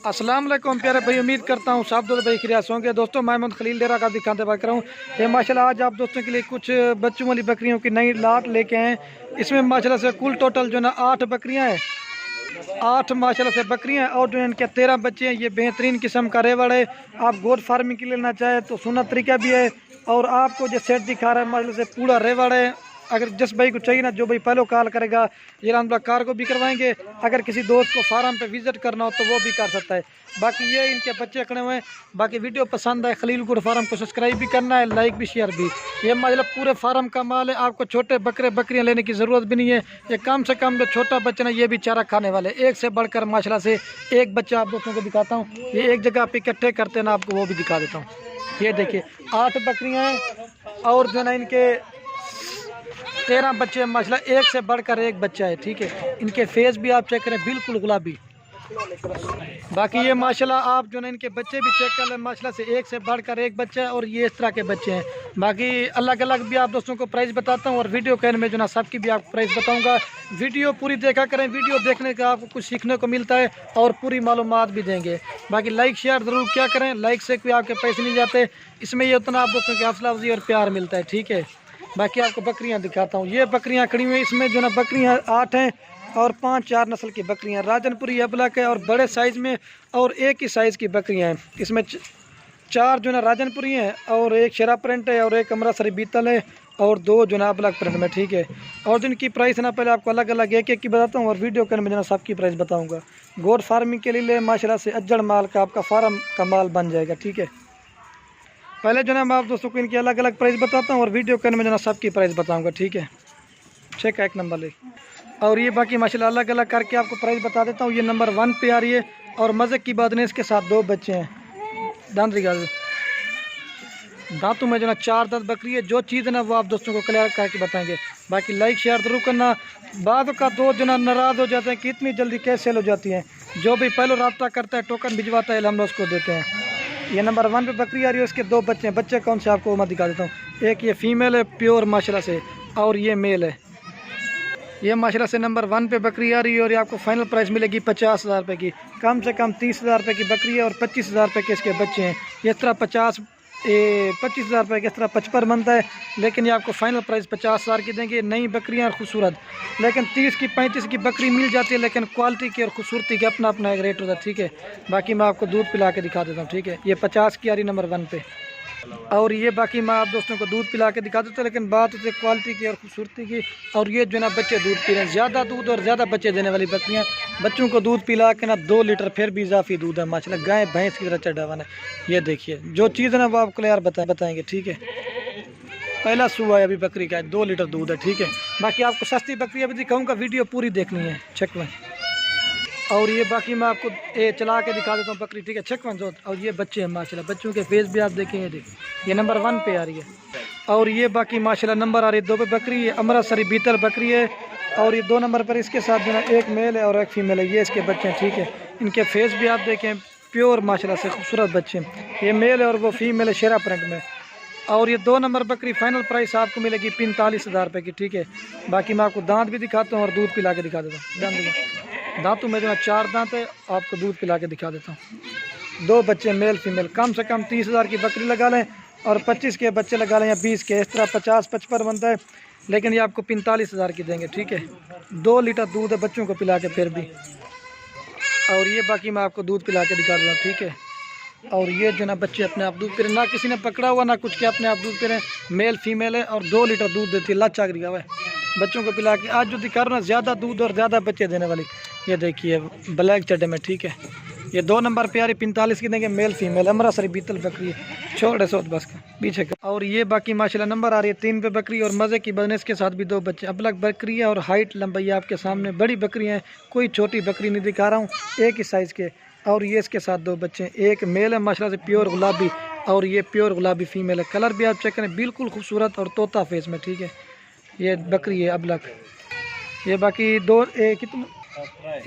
अस्सलाम वालेकुम प्यारे भाई, उम्मीद करता हूँ सब भाई खिरियास होंगे। दोस्तों मैं मोहम्मद खलील डेरा का दिखाते बात कर रहा हूँ। ये माशाल्लाह आज आप दोस्तों के लिए कुछ बच्चों वाली बकरियों की नई लाट लेके आए। इसमें माशाल्लाह से कुल टोटल जो ना 8 बकरियाँ हैं, 8 माशाल्लाह से बकरियाँ हैं और जो इनके 13 बच्चे हैं। ये बेहतरीन किस्म का रेवड़ है। आप गोट फार्मिंग के लिए लेना चाहे तो सुना तरीका भी है। और आपको जो सेट दिखा रहा है माशाल्लाह से पूरा रेवड़ है। अगर जिस भाई को चाहिए ना, जो भाई पहले कॉल करेगा ये अलहमदुलिल्लाह कार को भी करवाएंगे। अगर किसी दोस्त को फार्म पे विजिट करना हो तो वो भी कर सकता है। बाकी ये इनके बच्चे खड़े हुए हैं। बाकी वीडियो पसंद है खलील गुड फार्म को सब्सक्राइब भी करना है, लाइक भी शेयर भी। ये मतलब पूरे फार्म का माल है। आपको छोटे बकरियां लेने की ज़रूरत भी नहीं है। ये कम से कम जो छोटा बच्चा ना ये भी चारा खाने वाले, एक से बढ़कर माशाल्लाह से एक बच्चा आप दोस्तों को दिखाता हूँ। ये एक जगह पे इकट्ठे करते हैं ना, आपको वो भी दिखा देता हूँ। ये देखिए 8 बकरियाँ हैं और जो ना इनके 13 बच्चे हैं माशाल्लाह, एक से बढ़कर एक बच्चा है। ठीक है, इनके फेस भी आप चेक करें, बिल्कुल गुलाबी। बाकी ये माशाल्लाह आप जो ना इनके बच्चे भी चेक कर लें, माशाल्लाह से एक से बढ़कर एक बच्चा है और ये इस तरह के बच्चे हैं। बाकी अलग अलग भी आप दोस्तों को प्राइस बताता हूँ और वीडियो के एंड में जो ना सबकी भी आपको प्राइस बताऊँगा। वीडियो पूरी देखा करें, वीडियो देखने का आपको कुछ सीखने को मिलता है और पूरी मालूमात भी देंगे। बाकी लाइक शेयर ज़रूर क्या करें, लाइक से कोई आपके पैसे नहीं जाते, इसमें ये उतना आप दोस्तों की हौसला अफजाई और प्यार मिलता है। ठीक है, बाकी आपको बकरियां दिखाता हूँ। ये बकरियां खड़ी हुई हैं, इसमें जो ना बकरियां 8 हैं और 5-4 नस्ल की बकरियां, राजनपुरी अबलक है और बड़े साइज़ में और एक ही साइज़ की बकरियां हैं। इसमें 4 जो ना राजनपुरी हैं और एक शेरा प्रिंट है और एक अमृतसरी बीतल है और 2 जो ना अबलक प्रिंट में। ठीक है, और जिनकी प्राइस ना पहले आपको अलग अलग एक एक की बताता हूँ और वीडियो के अंदर जो ना सबकी प्राइस बताऊँगा। गोट फार्मिंग के लिए माशाल्लाह से अज्जड़ माल का आपका फार्म का माल बन जाएगा। ठीक है, पहले जो ना मैं आप दोस्तों को इनकी अलग अलग प्राइस बताता हूँ और वीडियो के में जो ना सबकी प्राइस बताऊँगा। ठीक है, चेक एक नंबर ले और ये बाकी माशाल्लाह अलग अलग करके आपको प्राइस बता देता हूँ। ये नंबर 1 पे आ रही है और मज़े की बात नहीं, इसके साथ 2 बच्चे हैं। दांतों में जो ना 4 दांत बकरी है। जो चीज़ है ना वो आप दोस्तों को क्लियर करके बताएंगे। बाकी लाइक शेयर ज़रूर करना। बाद का 2 जो ना नाराज़ हो जाते हैं कि इतनी जल्दी कैसे सेल हो जाती हैं। जो भी पहले रब्ता करता है, टोकन भिजवाता है, हम लोग उसको देते हैं। ये नंबर 1 पे बकरी आ रही है, उसके 2 बच्चे हैं। बच्चे कौन से आपको मैं दिखा देता हूँ। एक ये फीमेल है प्योर माशाल्लाह से और ये मेल है। ये माशाल्लाह से नंबर 1 पे बकरी आ रही है और ये आपको फाइनल प्राइस मिलेगी 50,000 रुपये की। कम से कम 30,000 रुपये की बकरी है और 25,000 रुपये के इसके बच्चे हैं। इस तरह 25,000 रुपये की इस तरह 55 बनता है, लेकिन ये आपको फाइनल प्राइस 50,000 की देंगे। नई बकरियाँ और खूबसूरत, लेकिन 30 की 35 की बकरी मिल जाती है, लेकिन क्वालिटी की और खूबसूरती की अपना अपना एक रेट होता है। ठीक है, बाकी मैं आपको दूध पिला के दिखा देता हूँ। ठीक है, ये 50 की आ रही नंबर 1 पे और ये बाकी मैं आप दोस्तों को दूध पिला के दिखा देता हूँ, लेकिन बात होती है क्वालिटी की और खूबसूरती की। और ये जो ना बच्चे दूध पी रहे हैं, ज़्यादा दूध और ज़्यादा बच्चे देने वाली बकरियाँ। बच्चों को दूध पिला के ना 2 लीटर फिर भी इजाफी दूध है माशाल्लाह, गाय भैंस की तरह चढ़ा हुआ है। ये देखिए जो चीज़ है ना वो आपको यार बताएंगे। ठीक है, पहला सुबह है अभी बकरी का 2 लीटर दूध है। ठीक है, बाकी आपको सस्ती बकरियाँ भी दिखाऊँगा, वीडियो पूरी देखनी है। चेक में और ये बाकी मैं आपको चला के दिखा देता हूँ बकरी। ठीक है, चेक मंजोत और ये बच्चे हैं माशाल्लाह, बच्चों के फेस भी आप देखें। ये देखिए ये नंबर 1 पे आ रही है और ये बाकी माशाल्लाह नंबर आ रही है 2 पे बकरी है। अमृतसरी बीतल बकरी है और ये 2 नंबर पर इसके साथ जो है एक मेल है और एक फीमेल है। ये इसके बच्चे हैं। ठीक है, इनके फेस भी आप देखें, प्योर माशाल्लाह से खूबसूरत बच्चे हैं। ये मेल है और वो फीमेल है शेरा प्रिंट में। और ये 2 नंबर बकरी फाइनल प्राइस आपको मिलेगी 45,000 रुपये की। ठीक है, बाकी मैं आपको दांत भी दिखाता हूँ और दूध पिला के दिखा देता हूँ। दांतों में जो है 4 दांत है, आपको दूध पिला के दिखा देता हूँ। 2 बच्चे मेल फीमेल। कम से कम 30,000 की बकरी लगा लें और 25 के बच्चे लगा लें या 20 के, इस तरह 50-55 बनता है, लेकिन ये आपको 45,000 की देंगे। ठीक है, 2 लीटर दूध है बच्चों को पिला के फिर भी। और ये बाकी मैं आपको दूध पिला के दिखा देता हूँ। ठीक है, और ये जो ना बच्चे अपने आप दूध पी रहे, ना किसी ने पकड़ा हुआ ना कुछ के, अपने आप दूध पी रहे हैं। मेल फीमेल है और 2 लीटर दूध देती है। लाचा करिया हुआ है बच्चों को पिला के। आज जो दिखा रहा हूँ ना ज़्यादा दूध और ज़्यादा बच्चे देने वाली, ये देखिए ब्लैक चड्डे में। ठीक है, ये 2 नंबर पे आ रही 45 की देंगे, मेल फीमेल। अमृतसरी बीतल बकरी है, छोटे सोच बस का पीछे का। और ये बाकी माशाल्लाह नंबर आ रही है 3 पे बकरी और मज़े की बजनेस के साथ भी 2 बच्चे। अबलग बकरी है और हाइट लंबाई आपके सामने बड़ी बकरी है, कोई छोटी बकरी नहीं दिखा रहा हूँ, एक ही साइज़ के। और ये इसके साथ 2 बच्चे हैं। एक मेल है माशाल्लाह से प्योर गुलाबी और ये प्योर गुलाबी फीमेल है। कलर भी आप चेक करें, बिल्कुल खूबसूरत और तोता फेस में। ठीक है, ये बकरी है अबलग। ये बाकी 2 कितने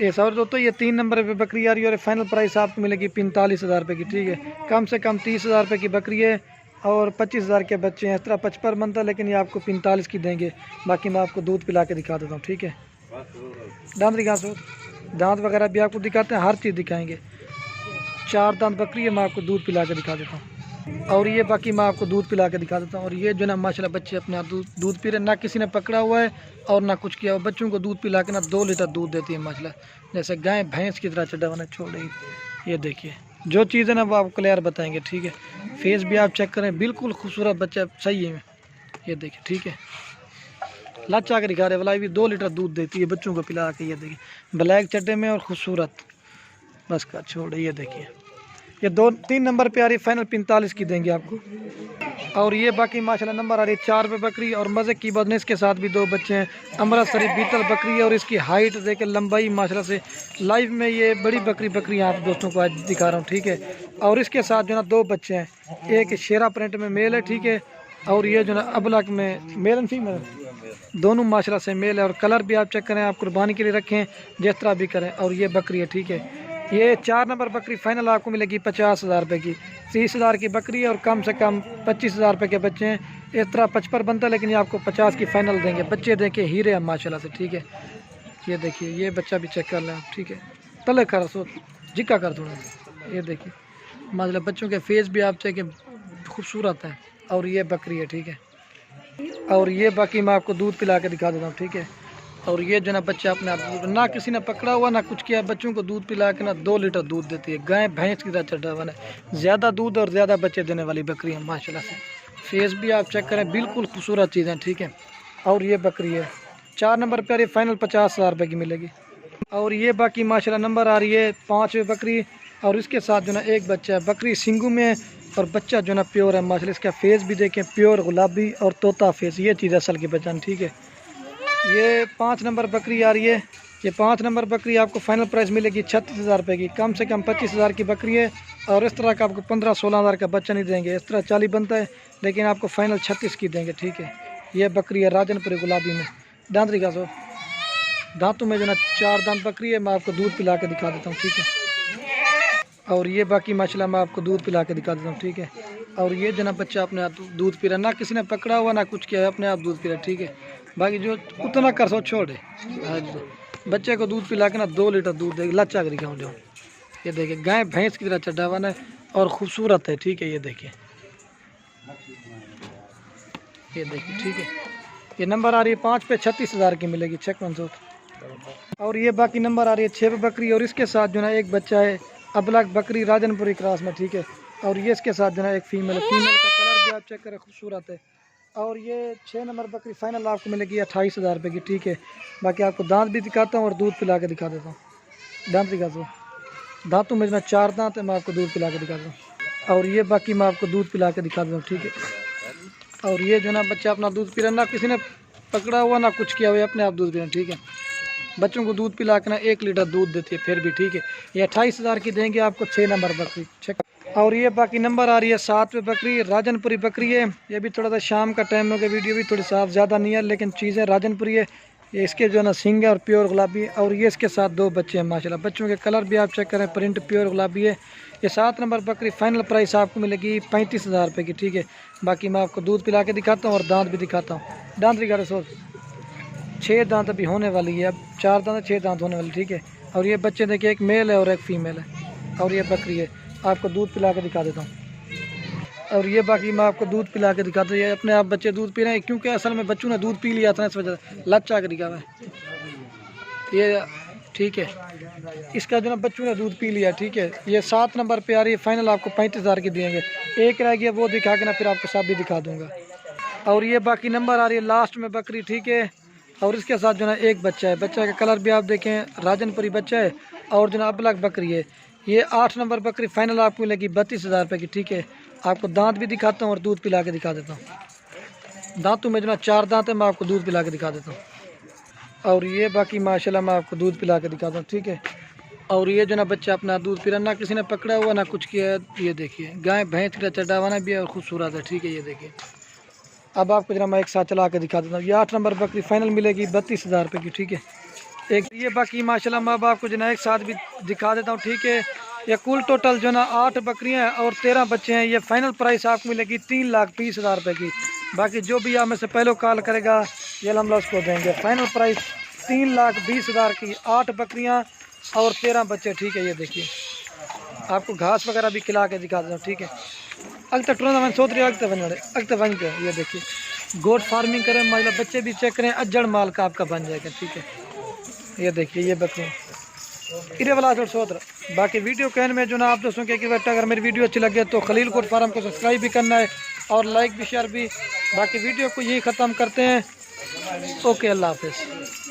ये सौ दोस्तों ये 3 नंबर पे बकरी आ रही है और फाइनल प्राइस आपको मिलेगी 45,000 रुपये की। ठीक है, कम से कम 30,000 रुपये की बकरी है और 25,000 के बच्चे हैं। इस तरह 55 बनता है, लेकिन ये आपको 45 की देंगे। बाकी मैं आपको दूध पिला के दिखा देता हूँ। ठीक है, दांत वगैरह भी आपको दिखाते हैं, हर चीज़ दिखाएंगे। 4 दांत बकरी है, मैं आपको दूध पिला के दिखा देता हूँ। और ये बाकी मैं आपको दूध पिला के दिखा देता हूँ। और ये जो ना माशाल्लाह बच्चे अपने आप दूध पी रहे, ना किसी ने पकड़ा हुआ है और ना कुछ किया हुआ। बच्चों को दूध पिला के ना 2 लीटर दूध देती है माशाल्लाह, जैसे गाय भैंस की तरह चड्डा बना छोड़ रही। ये देखिए जो चीज़ है ना वो आपको क्लियर बताएंगे, ठीक है। फेस भी आप चेक करें, बिल्कुल खूबसूरत बच्चा सही है। ये देखिए ठीक है, लच्चा के दिखा रहे वाला भी 2 लीटर दूध देती है बच्चों को पिला के। ये देखिए ब्लैक चड्डे में और खूबसूरत बस का छोड़े। ये देखिए ये 2-3 नंबर पे आ रही है, फाइनल 45 की देंगे आपको। और ये बाकी माशाल्लाह नंबर आ रही है 4 पे बकरी। और मज़े की बात नहीं, इसके साथ भी 2 बच्चे हैं। अमृतसरी बीतल बकरी है और इसकी हाइट देखे, लंबाई माशाल्लाह से लाइव में ये बड़ी बकरी आप दोस्तों को आज दिखा रहा हूँ, ठीक है। और इसके साथ जो ना 2 बच्चे हैं, एक शेरा प्रिंट में मेल है, ठीक है। और ये जो ना अबलक में मेल एंड फीमेल दोनों माशाल्लाह से मेल है। और कलर भी आप चेक करें, आप कुर्बानी के लिए रखें जिस तरह भी करें। और ये बकरी है, ठीक है। ये 4 नंबर बकरी फाइनल आपको मिलेगी 50,000 रुपये की। 30,000 की बकरी है और कम से कम 25,000 रुपये के बच्चे हैं। इस तरह 55 बनता है, लेकिन ये आपको 50 की फाइनल देंगे। बच्चे देखिए हीरे हैं माशाल्लाह से, ठीक है। ये देखिए ये बच्चा भी चेक कर लें आप, ठीक है। तले कर सो जिक्का कर थोड़ा, ये देखिए माशाल्लाह बच्चों के फेस भी आप चेक खूबसूरत है। और ये बकरी है, ठीक है। और ये बाकी मैं आपको दूध पिला के दिखा देता हूँ, ठीक है। और ये जो ना बच्चा अपने आप ना किसी ने पकड़ा हुआ ना कुछ किया, बच्चों को दूध पिला के ना 2 लीटर दूध देती है। गाय भैंस की तरह चढ़ा हुआ है, ज़्यादा दूध और ज़्यादा बच्चे देने वाली बकरी है माशाल्लाह से। फेस भी आप चेक करें, बिल्कुल खूबसूरत चीज़ें, ठीक है। और ये बकरी है 4 नंबर पर, ये फाइनल 50,000 रुपये की मिलेगी। और ये बाकी माशाल्लाह नंबर आ रही है 5वीं बकरी। और इसके साथ जो ना एक बच्चा है, बकरी सिंगू में और बच्चा जो ना प्योर है माशाल्लाह। इसका फेस भी देखें, प्योर गुलाबी और तोता फेस, ये चीज़ असल की पहचान, ठीक है। ये 5 नंबर बकरी आ रही है। ये 5 नंबर बकरी आपको फाइनल प्राइस मिलेगी 36,000 रुपये की। कम से कम 25,000 की बकरी है। और इस तरह का आपको 15-16 हज़ार का बच्चा नहीं देंगे, इस तरह 40 बनता है, लेकिन आपको फाइनल 36 की देंगे, ठीक है। ये बकरी है राजनपुरी गुलाबी में, दांतरी का सो दांतों में जो ना 4 दांत बकरी है। मैं आपको दूध पिला के दिखा देता हूँ, ठीक है। और ये बाकी माशाल्लाह मैं आपको दूध पिला के दिखा देता हूँ, ठीक है। और ये जो ना बच्चा अपने आप दूध पी रहा, ना किसी ने पकड़ा हुआ ना कुछ किया है, अपने आप दूध पी रहा, ठीक है। बाकी जो उतना कर सो छोड़े, बच्चे को दूध पिला के ना 2 लीटर दूध देगी, लच्चा करी खाऊँ जो। ये देखिए गाय भैंस की तरह चढ़ा हुआ है और खूबसूरत है, ठीक है। ये देखिए ये देखिए, ठीक है। ये नंबर आ रही है 5 पे 36,000 की मिलेगी, चेक मंसूर। और ये बाकी नंबर आ रही है 6 पे बकरी। और इसके साथ जो ना एक बच्चा है, अबलक बकरी राजनपुरी क्रॉस में, ठीक है। और ये इसके साथ जो ना एक फीमेल है, फीमेल का कलर भी आप चेक करें, खूबसूरत है। और ये 6 नंबर बकरी फाइनल आपको मिलेगी 28,000 रुपये की, ठीक है। बाकी आपको दांत भी दिखाता हूँ और दूध पिला के दिखा देता हूँ। दांत दिखा दो, दांतों में जो 4 दांत है, मैं आपको दूध पिला के दिखा दूँ। और ये बाकी मैं आपको दूध पिला के दिखा देता हूँ, ठीक है। और ये जो ना बच्चा अपना दूध पी रहा, ना किसी ने पकड़ा हुआ ना कुछ किया हुआ, अपने आप दूध पी रहा, ठीक है। बच्चों को दूध पिला के ना 1 लीटर दूध देती है फिर भी, ठीक है। ये 28,000 की देंगे आपको 6 नंबर बकरी, चेक। और ये बाकी नंबर आ रही है 7 पे बकरी, राजनपुरी बकरी है। ये भी थोड़ा सा शाम का टाइम हो गया, वीडियो भी थोड़ी साफ ज़्यादा नहीं है, लेकिन चीज़ें राजनपुरी है। ये इसके जो है ना सिंग है और प्योर गुलाबी है। और ये इसके साथ 2 बच्चे हैं माशाल्लाह। बच्चों के कलर भी आप चेक करें, प्रिंट प्योर गुलाबी है। ये 7 नंबर बकरी फाइनल प्राइस आपको मिलेगी 35,000 रुपये की, ठीक है। बाकी मैं आपको दूध पिला के दिखाता हूँ और दांत भी दिखाता हूँ। दांत दिखा रहे 6 दांत अभी होने वाली है, अब 4 दांत 6 दांत होने वाली, ठीक है। और ये बच्चे देखिए, एक मेल है और एक फीमेल है। और ये बकरी है, आपको दूध पिला के दिखा देता हूँ। और ये बाकी मैं आपको दूध पिला के दिखाता हूँ। ये अपने आप बच्चे दूध पी रहे हैं, क्योंकि असल में बच्चों ने दूध पी लिया था, इस वजह से लच्चा कर दिखा है ये, ठीक है। इसका जो ना बच्चों ने दूध पी लिया, ठीक है। ये 7 नंबर पे आ रही है, फाइनल आपको 35,000 की देंगे। एक रह गया, वो दिखा के ना फिर आपको सब भी दिखा दूँगा। और ये बाकी नंबर आ रही है लास्ट में बकरी, ठीक है। और इसके साथ जो ना एक बच्चा है, बच्चा का कलर भी आप देखें, राजनपुरी बच्चा है। और जो ना अबलक बकरी है, ये 8 नंबर बकरी फाइनल आपको मिलेगी 32,000 रुपये की, ठीक है। आपको दांत भी दिखाता हूँ और दूध पिला के दिखा देता हूँ। दांतों में जो ना 4 दांत है, मैं आपको दूध पिला के दिखा देता हूँ। और ये बाकी माशाल्लाह मैं आपको दूध पिला के दिखाता हूँ, ठीक है। और ये जो ना बच्चा अपना दूध पी रहा, ना किसी ने पकड़ा हुआ ना कुछ किया है। ये देखिए गाय भैंस का चढ़ावाना भी है और खूबसूरत है, ठीक है। ये देखिए अब आपको जरा मैं एक साथ चला के दिखा देता हूँ। ये 8 नंबर बकरी फाइनल मिलेगी 32,000 रुपये की, ठीक है। एक ये बाकी माशाल्लाह मैं अब आपको जो ना एक साथ भी दिखा देता हूँ, ठीक है। ये कुल टोटल जो ना 8 बकरियाँ हैं और 13 बच्चे हैं। ये फाइनल प्राइस आपको मिलेगी 3,20,000 रुपये की। बाकी जो भी आप में से पहले कॉल करेगा ये हम लोग उसको देंगे। फाइनल प्राइस 3,20,000 की, 8 बकरियाँ और 13 बच्चे, ठीक है। ये देखिए आपको घास वगैरह भी खिला के दिखा देता हूँ, ठीक है। अगते टूर्ना मैंने सोच रही अगते बन के ये देखिए गोट फार्मिंग करें, मतलब बच्चे भी चेक करें, अज्जड़ माल का आपका बन जाएगा, ठीक है। ये देखिए ये बकरी इरे वाला छोड़ सोच रहा। बाकी वीडियो कहने में जो ना आप दोस्तों के कि बेटा अगर मेरी वीडियो अच्छी लगे तो खलील गोट फार्म को सब्सक्राइब भी करना है और लाइक भी शेयर भी। बाकी वीडियो को यही ख़त्म करते हैं। ओके, अल्लाह हाफिज़।